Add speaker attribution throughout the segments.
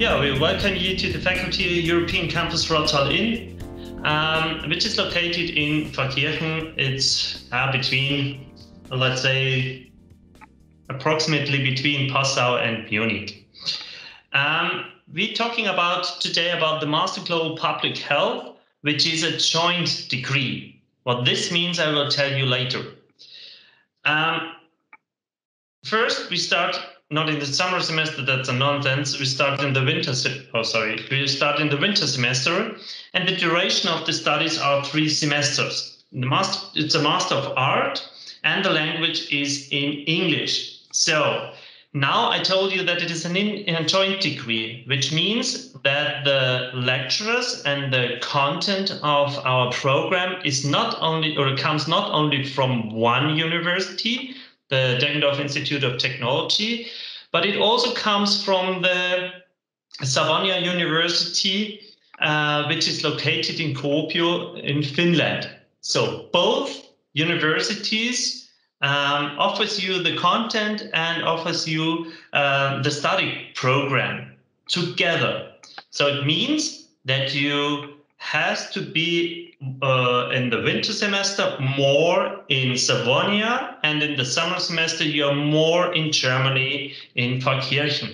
Speaker 1: Yeah, we welcome you to the Faculty European Campus Rothal-Inn, which is located in Pfarrkirchen. It's between, let's say, approximately between Passau and Munich. We're talking today about the Master Global Public Health, which is a joint degree. What this means, I will tell you later. First, we start not in the summer semester, that's a nonsense. We start in the winter semester, and the duration of the studies are 3 semesters. It's a Master of Art, and the language is in English. So now I told you that it is a joint degree, which means that the lecturers and the content of our program is not only, or it comes not only from one university, the Deggendorf Institute of Technology, but it also comes from the Savonia University, which is located in Kuopio in Finland. So both universities offers you the content and offers you the study program together. So it means that you have to be in the winter semester more in Savonia, and in the summer semester you're more in Germany, in Pfarrkirchen.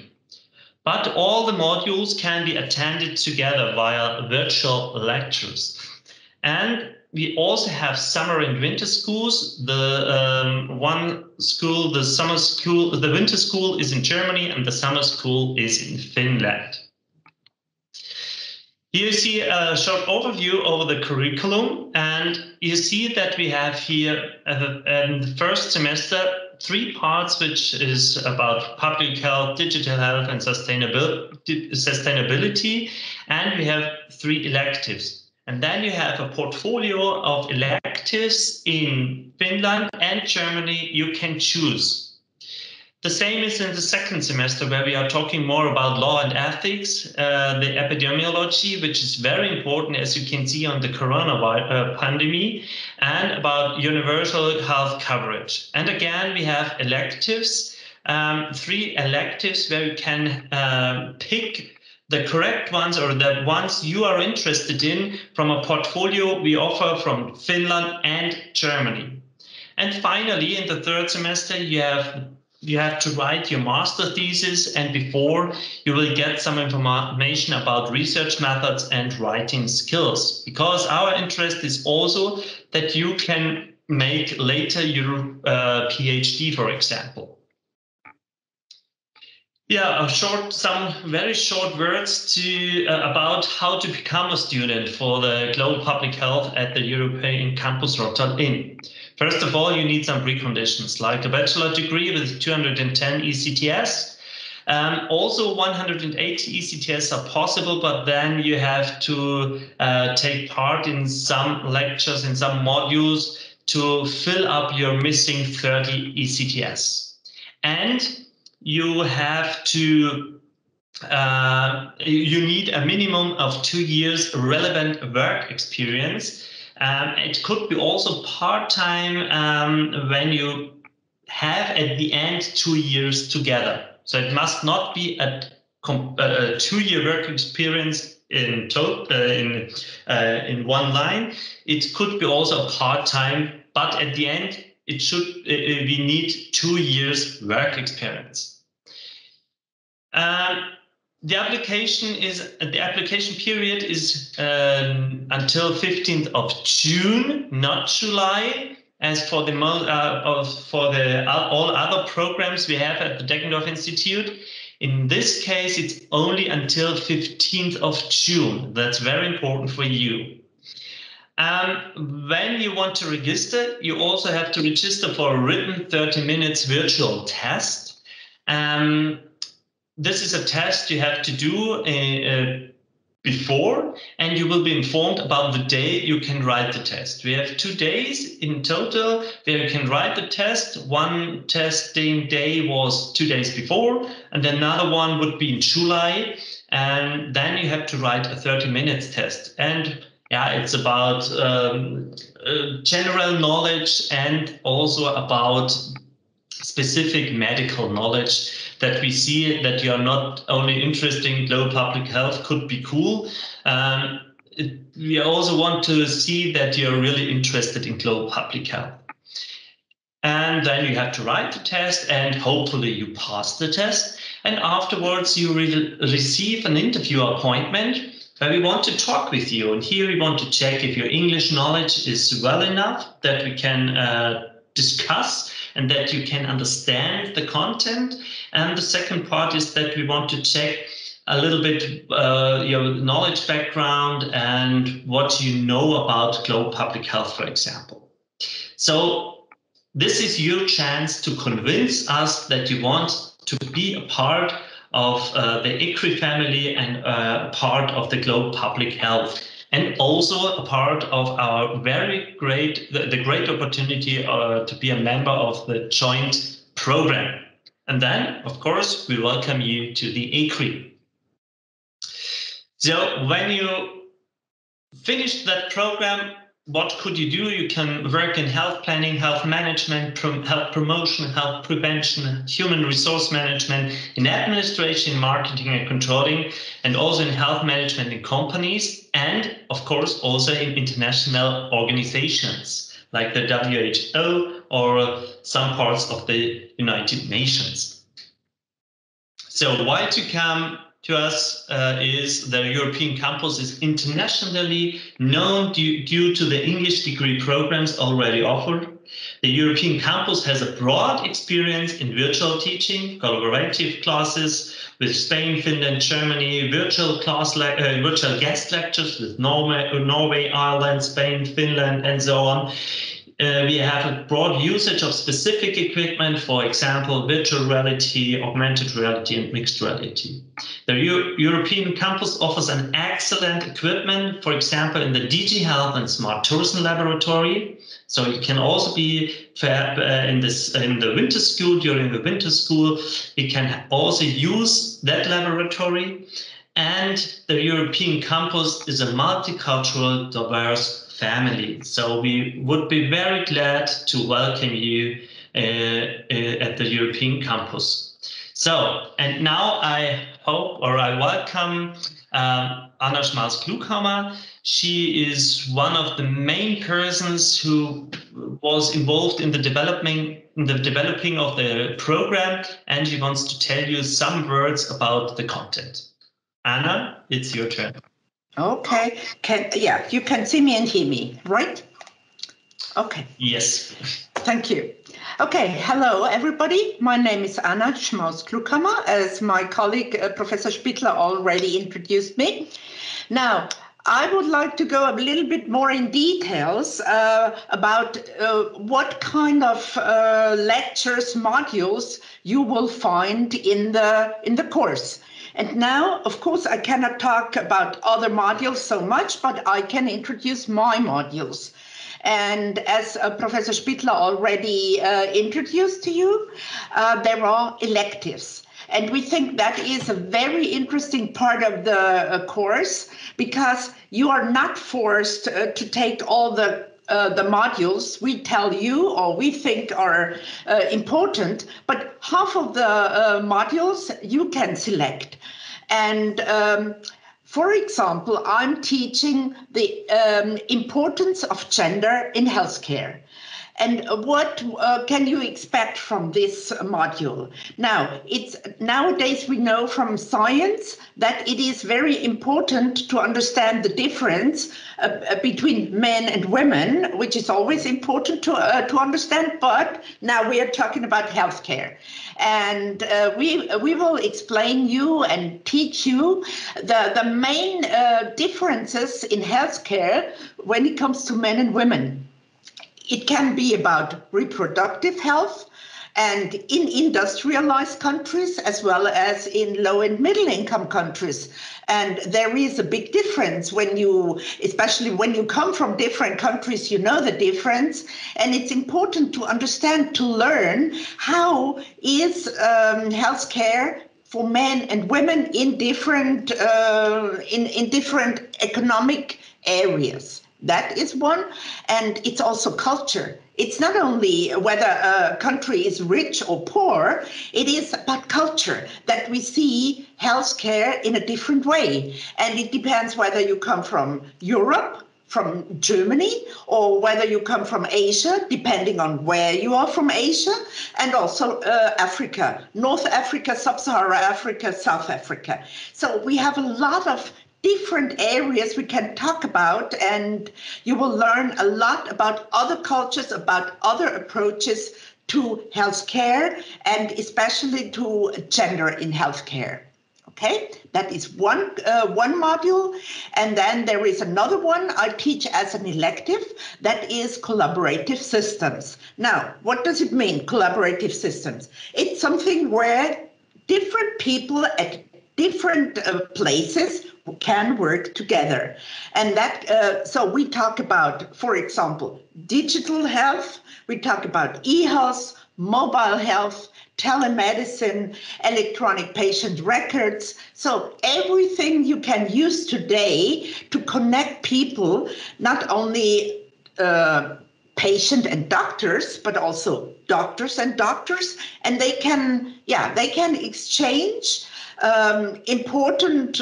Speaker 1: But all the modules can be attended together via virtual lectures. And we also have summer and winter schools. The winter school is in Germany and the summer school is in Finland. Here you see a short overview over the curriculum, and you see that we have here in the first semester 3 parts, which is about public health, digital health, and sustainability, and we have 3 electives. And then you have a portfolio of electives in Finland and Germany you can choose. The same is in the second semester, where we are talking more about law and ethics, the epidemiology, which is very important, as you can see on the coronavirus pandemic, and about universal health coverage. And again, we have electives, 3 electives where you can pick the correct ones or the ones you are interested in from a portfolio we offer from Finland and Germany. And finally, in the third semester, you have to write your master thesis, and before you will get some information about research methods and writing skills, because our interest is also that you can make later your PhD, for example. Yeah, some very short words about how to become a student for the Global Public Health at the European Campus Rothal-Inn. First of all, you need some preconditions, like a bachelor degree with 210 ECTS. Also 180 ECTS are possible, but then you have to take part in some lectures, in some modules to fill up your missing 30 ECTS. And you have to, you need a minimum of 2 years relevant work experience. It could be also part-time when you have at the end 2 years together. So it must not be a 2-year work experience in one line. It could be also a part-time, but at the end we need 2 years work experience. The application period is until 15th of June, not July, as for all other programs we have at the Deggendorf Institute. In this case, it's only until 15th of June. That's very important for you. When you want to register, you also have to register for a written 30 minutes virtual test. This is a test you have to do before, and you will be informed about the day you can write the test. We have 2 days in total where you can write the test. One testing day was 2 days before, and another one would be in July. And then you have to write a 30 minutes test. And yeah, it's about general knowledge and also about specific medical knowledge that we see that you're not only interested in global public health could be cool. We also want to see that you're really interested in global public health. And then you have to write the test, and hopefully you pass the test. And afterwards, you will receive an interview appointment where we want to talk with you. And here we want to check if your English knowledge is well enough that we can discuss and that you can understand the content. And the second part is that we want to check a little bit your knowledge background and what you know about global public health, for example. So this is your chance to convince us that you want to be a part of the ICRI family and part of the global public health, and also a part of our very great, the great opportunity to be a member of the joint program. And then, of course, we welcome you to the ICRI. So when you finish that program, what could you do? You can work in health planning, health management, health promotion, health prevention, human resource management, in administration, marketing and controlling, and also in health management in companies, and of course also in international organizations like the WHO or some parts of the United Nations. So why to come to us is the European campus is internationally known due to the English degree programs already offered. The European campus has a broad experience in virtual teaching, collaborative classes with Spain, Finland, Germany, virtual guest lectures with Norway, Ireland, Spain, Finland, and so on. We have a broad usage of specific equipment, for example, virtual reality, augmented reality, and mixed reality. The European campus offers an excellent equipment, for example, in the DG Health and Smart Tourism Laboratory. So you can also be in the winter school, during the winter school, we can also use that laboratory. And the European campus is a multicultural, diverse family. So we would be very glad to welcome you at the European campus. So, and now I welcome Anna Schmalz-Klughammer. She is one of the main persons who was involved in the developing of the program, and she wants to tell you some words about the content. Anna, it's your turn.
Speaker 2: Okay. You can see me and hear me, right? Okay.
Speaker 1: Yes.
Speaker 2: Thank you. Okay. Hello, everybody. My name is Anna Schmalz-Klughammer, as my colleague, Professor Spittler, already introduced me. Now, I would like to go a little bit more in details about what kind of lectures, modules you will find in the course. And now, of course, I cannot talk about other modules so much, but I can introduce my modules. And as Professor Spittler already introduced to you, there are electives. And we think that is a very interesting part of the course, because you are not forced to take all the modules we tell you or we think are important, but half of the modules you can select. And for example, I'm teaching the importance of gender in healthcare. And what can you expect from this module? Now, nowadays we know from science that it is very important to understand the difference between men and women, which is always important to understand. But now we are talking about healthcare, and we will explain you and teach you the main differences in healthcare when it comes to men and women. It can be about reproductive health, and in industrialized countries as well as in low and middle income countries. And there is a big difference especially when you come from different countries, you know the difference. And it's important to understand, to learn how is healthcare for men and women in different economic areas. That is one. And it's also culture. It's not only whether a country is rich or poor, it is about culture, that we see healthcare in a different way. And it depends whether you come from Europe, from Germany, or whether you come from Asia, depending on where you are from Asia, and also Africa, North Africa, Sub-Saharan Africa, South Africa. So we have a lot of different areas we can talk about, and you will learn a lot about other cultures, about other approaches to healthcare, and especially to gender in healthcare. Okay, that is one module. And then there is another one I teach as an elective, that is collaborative systems. Now, what does it mean, collaborative systems? It's something where different people at different places can work together. And that, so we talk about, for example, digital health, we talk about e-health, mobile health, telemedicine, electronic patient records. So everything you can use today to connect people, not only patient and doctors, but also doctors, and they can exchange important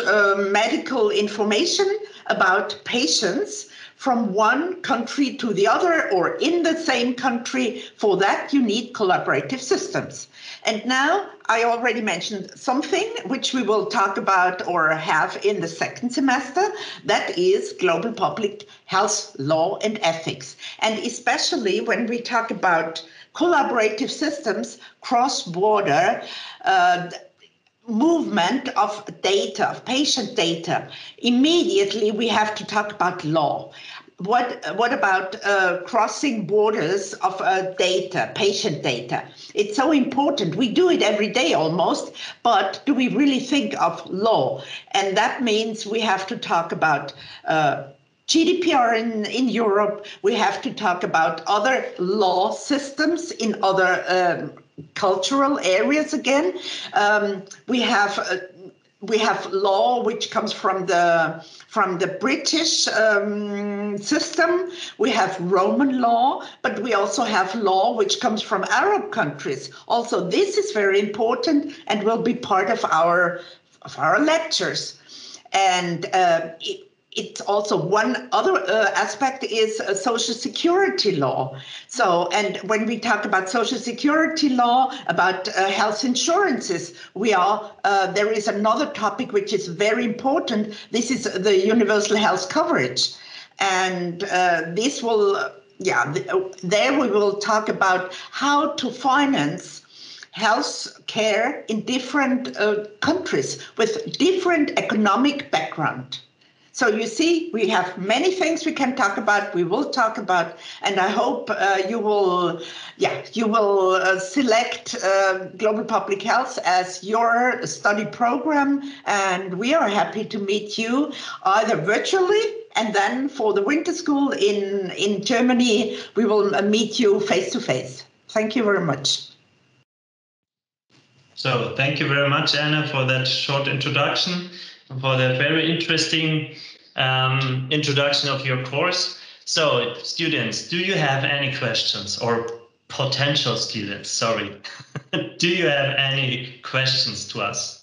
Speaker 2: medical information about patients from one country to the other or in the same country. For that, you need collaborative systems. And now I already mentioned something which we will talk about or have in the second semester. That is global public health law and ethics. And especially when we talk about collaborative systems, cross-border movement of data, of patient data, immediately we have to talk about law. What about crossing borders of data, patient data? It's so important. We do it every day almost, but do we really think of law? And that means we have to talk about GDPR in Europe. We have to talk about other law systems in other cultural areas again. We have law which comes from the British system. We have Roman law, but we also have law which comes from Arab countries. Also, this is very important and will be part of our lectures. And it's also one other aspect is social security law. So, and when we talk about social security law, about health insurances, there is another topic which is very important. This is the universal health coverage. And this will, there we will talk about how to finance health care in different countries with different economic background. So you see, we have many things we can talk about, we will talk about, and I hope you will select Global Public Health as your study program, and we are happy to meet you either virtually, and then for the winter school in Germany, we will meet you face to face. Thank you very much.
Speaker 1: So thank you very much, Anna, for that short introduction, for the very interesting introduction of your course. So students, do you have any questions, or potential students, sorry, do you have any questions to us?